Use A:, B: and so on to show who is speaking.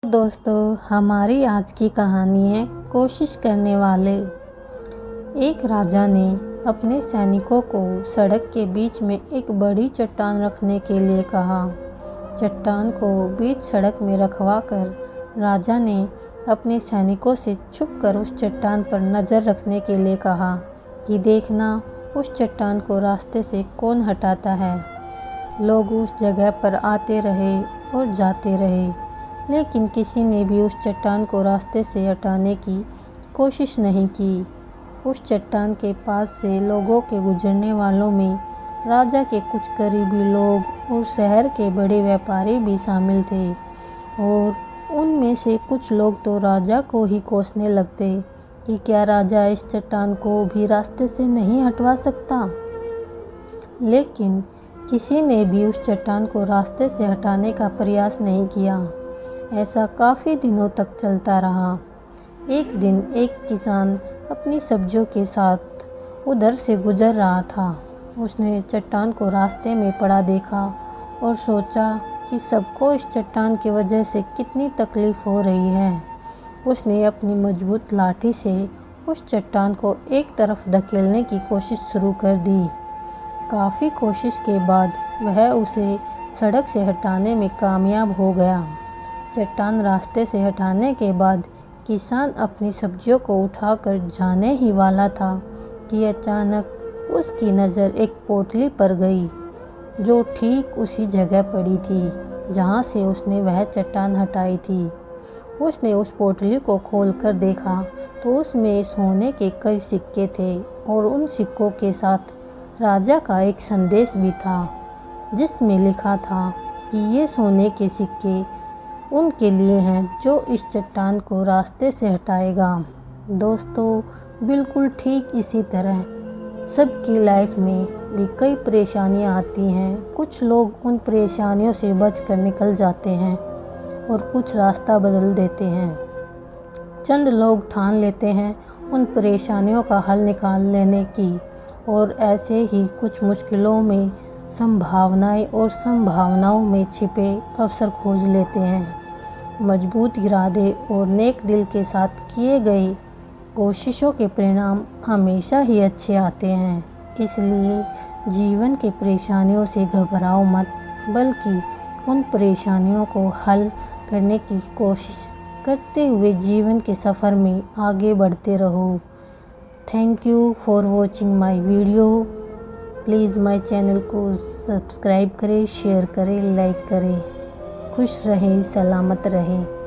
A: दोस्तों, हमारी आज की कहानी है कोशिश करने वाले। एक राजा ने अपने सैनिकों को सड़क के बीच में एक बड़ी चट्टान रखने के लिए कहा। चट्टान को बीच सड़क में रखवा कर राजा ने अपने सैनिकों से छुपकर उस चट्टान पर नज़र रखने के लिए कहा कि देखना उस चट्टान को रास्ते से कौन हटाता है। लोग उस जगह पर आते रहे और जाते रहे, लेकिन किसी ने भी उस चट्टान को रास्ते से हटाने की कोशिश नहीं की। उस चट्टान के पास से लोगों के गुजरने वालों में राजा के कुछ करीबी लोग और शहर के बड़े व्यापारी भी शामिल थे, और उनमें से कुछ लोग तो राजा को ही कोसने लगते कि क्या राजा इस चट्टान को भी रास्ते से नहीं हटवा सकता। लेकिन किसी ने भी उस चट्टान को रास्ते से हटाने का प्रयास नहीं किया। ऐसा काफ़ी दिनों तक चलता रहा। एक दिन एक किसान अपनी सब्जियों के साथ उधर से गुजर रहा था। उसने चट्टान को रास्ते में पड़ा देखा और सोचा कि सबको इस चट्टान की वजह से कितनी तकलीफ़ हो रही है। उसने अपनी मजबूत लाठी से उस चट्टान को एक तरफ धकेलने की कोशिश शुरू कर दी। काफ़ी कोशिश के बाद वह उसे सड़क से हटाने में कामयाब हो गया। चट्टान रास्ते से हटाने के बाद किसान अपनी सब्जियों को उठाकर जाने ही वाला था कि अचानक उसकी नज़र एक पोटली पर गई, जो ठीक उसी जगह पड़ी थी जहाँ से उसने वह चट्टान हटाई थी। उसने उस पोटली को खोलकर देखा तो उसमें सोने के कई सिक्के थे, और उन सिक्कों के साथ राजा का एक संदेश भी था, जिसमें लिखा था कि ये सोने के सिक्के उनके लिए हैं जो इस चट्टान को रास्ते से हटाएगा। दोस्तों, बिल्कुल ठीक इसी तरह सबकी लाइफ में भी कई परेशानियां आती हैं। कुछ लोग उन परेशानियों से बचकर निकल जाते हैं और कुछ रास्ता बदल देते हैं। चंद लोग ठान लेते हैं उन परेशानियों का हल निकाल लेने की, और ऐसे ही कुछ मुश्किलों में संभावनाएं और संभावनाओं में छिपे अवसर खोज लेते हैं। मजबूत इरादे और नेक दिल के साथ किए गए कोशिशों के परिणाम हमेशा ही अच्छे आते हैं। इसलिए जीवन के परेशानियों से घबराओ मत, बल्कि उन परेशानियों को हल करने की कोशिश करते हुए जीवन के सफ़र में आगे बढ़ते रहो। Thank you for watching my video. Please my channel को सब्सक्राइब करें, शेयर करें, लाइक करें। खुश रहें, सलामत रहें।